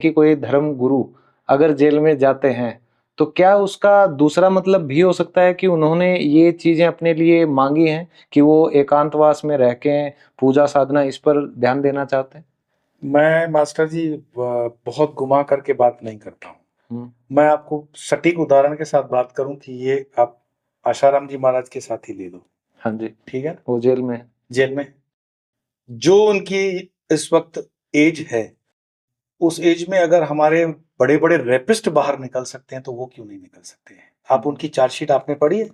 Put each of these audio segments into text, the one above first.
कि कोई धर्म गुरु अगर जेल में जाते हैं तो क्या उसका दूसरा मतलब भी हो सकता है कि उन्होंने ये चीजें अपने लिए मांगी हैं कि वो एकांतवास में रह के पूजा साधना इस पर ध्यान देना चाहते हैं? मैं मास्टर जी बहुत घुमा करके बात नहीं करता हूँ। मैं आपको सटीक उदाहरण के साथ बात करूं कि ये आप आशाराम जी महाराज के साथ ही ले लो। हाँ जी, ठीक है, वो जेल में है। जेल में जो उनकी इस वक्त एज है, उस एज में अगर हमारे बड़े बड़े रेपिस्ट बाहर निकल सकते हैं तो वो क्यों नहीं निकल सकते हैं? आप उनकी चार्जशीट आपने पढ़ी है?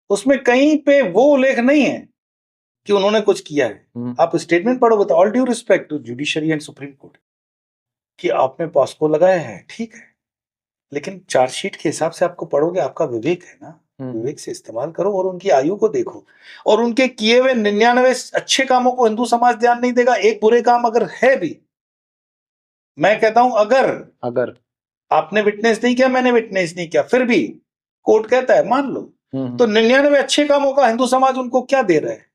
उसमें कहीं पे वो उल्लेख नहीं है कि उन्होंने कुछ किया है। आप स्टेटमेंट पढ़ो, with all due respect to judiciary and Supreme Court, कि आपने पॉस्को लगाया है, ठीक है, लेकिन चार्जशीट के हिसाब से आपको पढ़ोगे, आपका विवेक है ना, विवेक से इस्तेमाल करो और उनकी आयु को देखो और उनके किए हुए 99 अच्छे कामों को हिंदू समाज ध्यान नहीं देगा। एक बुरे काम अगर है भी, मैं कहता हूं अगर आपने विटनेस नहीं किया, मैंने विटनेस नहीं किया, फिर भी कोर्ट कहता है मान लो, तो 99 अच्छे कामों का हिंदू समाज उनको क्या दे रहा है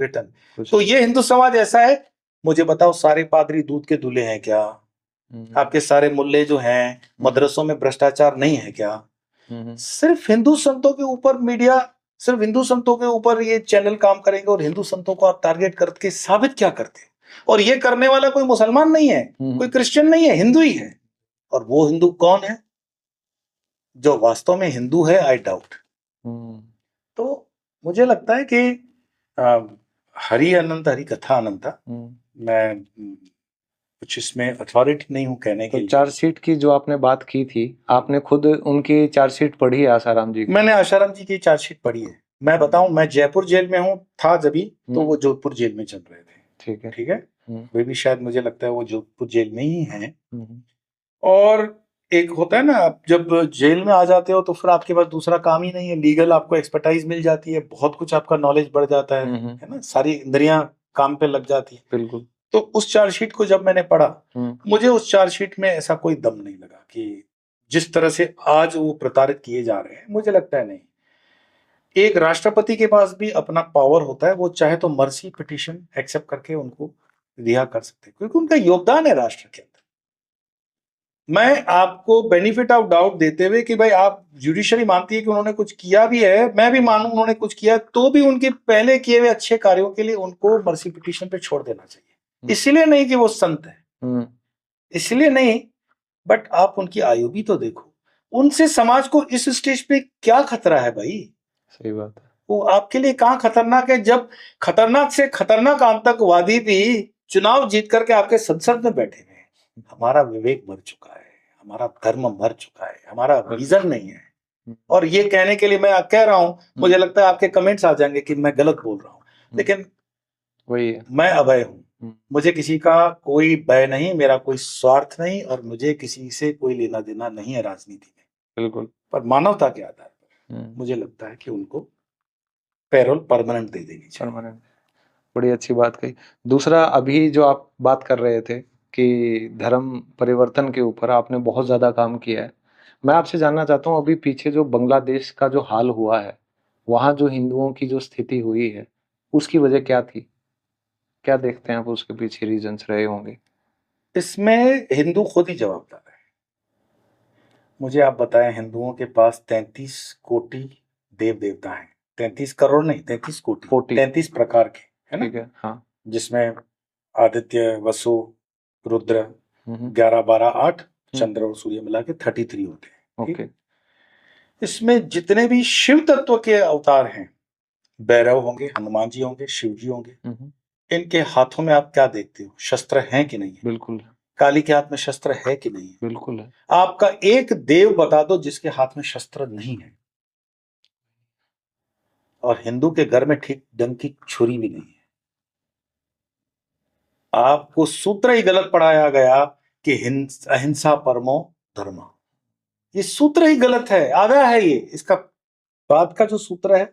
रिटर्न? तो ये हिंदू समाज ऐसा है। मुझे बताओ, सारे पादरी दूध के दूल्हे हैं क्या? आपके सारे मुल्ले जो हैं मदरसों में भ्रष्टाचार नहीं है क्या? सिर्फ हिंदू संतों के ऊपर मीडिया, सिर्फ हिंदू संतों के ऊपर ये चैनल काम करेंगे और हिंदू संतों को आप टारगेट करके साबित क्या करते? और ये करने वाला कोई मुसलमान नहीं है, कोई क्रिश्चियन नहीं है, हिंदू ही है। और वो हिंदू कौन है जो वास्तव में हिंदू है? I doubt. तो मुझे लगता है कि हरि अनंत हरि कथा अनंता। मैं कुछ इसमें अथॉरिटी नहीं हूं कहने के लिए। चार्जशीट की जो आपने बात की थी, आपने खुद उनकी चार्जशीट पढ़ी है आसाराम जी की? मैंने आशाराम जी की चार्जशीट पढ़ी है। मैं बताऊं, मैं जयपुर जेल में हूं था जब तो वो जोधपुर जेल में चल रहे थे। ठीक है, ठीक है, वे भी शायद मुझे लगता है वो जोधपुर जेल में ही हैं। और एक होता है ना, आप जब जेल में आ जाते हो तो फिर आपके पास दूसरा काम ही नहीं है, लीगल आपको एक्सपर्टाइज मिल जाती है, बहुत कुछ आपका नॉलेज बढ़ जाता है ना, सारी इंद्रियां काम पे लग जाती है। बिल्कुल। तो उस चार्जशीट को जब मैंने पढ़ा, मुझे उस चार्जशीट में ऐसा कोई दम नहीं लगा कि जिस तरह से आज वो प्रताड़ित किए जा रहे हैं, मुझे लगता है नहीं। एक राष्ट्रपति के पास भी अपना पावर होता है, वो चाहे तो मर्सी पिटीशन एक्सेप्ट करके उनको रिहा कर सकते हैं, क्योंकि उनका योगदान है राष्ट्र के अंदर। मैं आपको बेनिफिट ऑफ डाउट देते हुए कि भाई आप जुडिशरी मानती है कि उन्होंने कुछ किया भी है, मैं भी मानूं उन्होंने कुछ किया, तो भी उनके पहले किए हुए अच्छे कार्यों के लिए उनको मर्सी पिटीशन पे छोड़ देना चाहिए। इसलिए नहीं कि वो संत है, इसलिए नहीं, बट आप उनकी आयु भी तो देखो। उनसे समाज को इस स्टेज पे क्या खतरा है भाई? सही बात है। वो आपके लिए कहां खतरनाक है, जब खतरनाक से खतरनाक आतंकवादी भी चुनाव जीत करके आपके संसद में बैठे हुए हैं। हमारा विवेक मर चुका है, हमारा धर्म मर चुका है, हमारा विजन नहीं है। और ये कहने के लिए मैं कह रहा हूं, मुझे लगता है आपके कमेंट्स आ जाएंगे कि मैं गलत बोल रहा हूं, लेकिन वही है, मैं अभय हूं। मुझे किसी का कोई भय नहीं, मेरा कोई स्वार्थ नहीं, और मुझे किसी से कोई लेना देना नहीं है राजनीति में। बिल्कुल। पर मानवता के आधार पर मुझे लगता है कि उनको पैरोल परमानेंट दे देनी चाहिए। परमानेंट, बड़ी अच्छी बात कही। दूसरा, अभी जो आप बात कर रहे थे कि धर्म परिवर्तन के ऊपर आपने बहुत ज्यादा काम किया है, मैं आपसे जानना चाहता हूँ, अभी पीछे जो बांग्लादेश का जो हाल हुआ है, वहां जो हिंदुओं की जो स्थिति हुई है, उसकी वजह क्या थी? क्या देखते हैं आप उसके पीछे रीजंस रहे होंगे? इसमें हिंदू खुद ही जवाबदार है। मुझे आप बताएं, हिंदुओं के पास 33 कोटि देव देवता हैं। 33 करोड़ नहीं, 33 कोटि, 33 प्रकार के, है ना? ठीक है, हाँ। जिसमें आदित्य, वसु, रुद्र, 11, 12, 8, चंद्र और सूर्य मिला के 33 होते हैं। ओके। इसमें जितने भी शिव तत्व के अवतार हैं, भैरव होंगे, हनुमान जी होंगे, शिव जी होंगे, इनके हाथों में आप क्या देखते हो? शस्त्र हैं कि नहीं है? बिल्कुल। काली के हाथ में शस्त्र है कि नहीं है? बिल्कुल है। आपका एक देव बता दो जिसके हाथ में शस्त्र नहीं है। और हिंदू के घर में ठीक ढंग की छुरी भी नहीं है। आपको सूत्र ही गलत पढ़ाया गया कि अहिंसा परमो धर्म। ये सूत्र ही गलत है, आधा है ये। इसका बाद का जो सूत्र है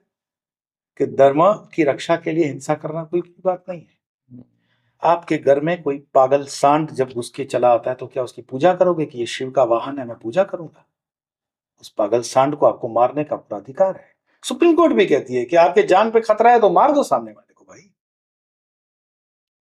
कि धर्म की रक्षा के लिए हिंसा करना कोई बात नहीं है। आपके घर में कोई पागल सांड जब घुस के चला आता है तो क्या उसकी पूजा करोगे कि ये शिव का वाहन है, मैं पूजा करूंगा? उस पागल सांड को आपको मारने का पूरा अधिकार है। सुप्रीम कोर्ट भी कहती है कि आपके जान पे खतरा है तो मार दो सामने वाले।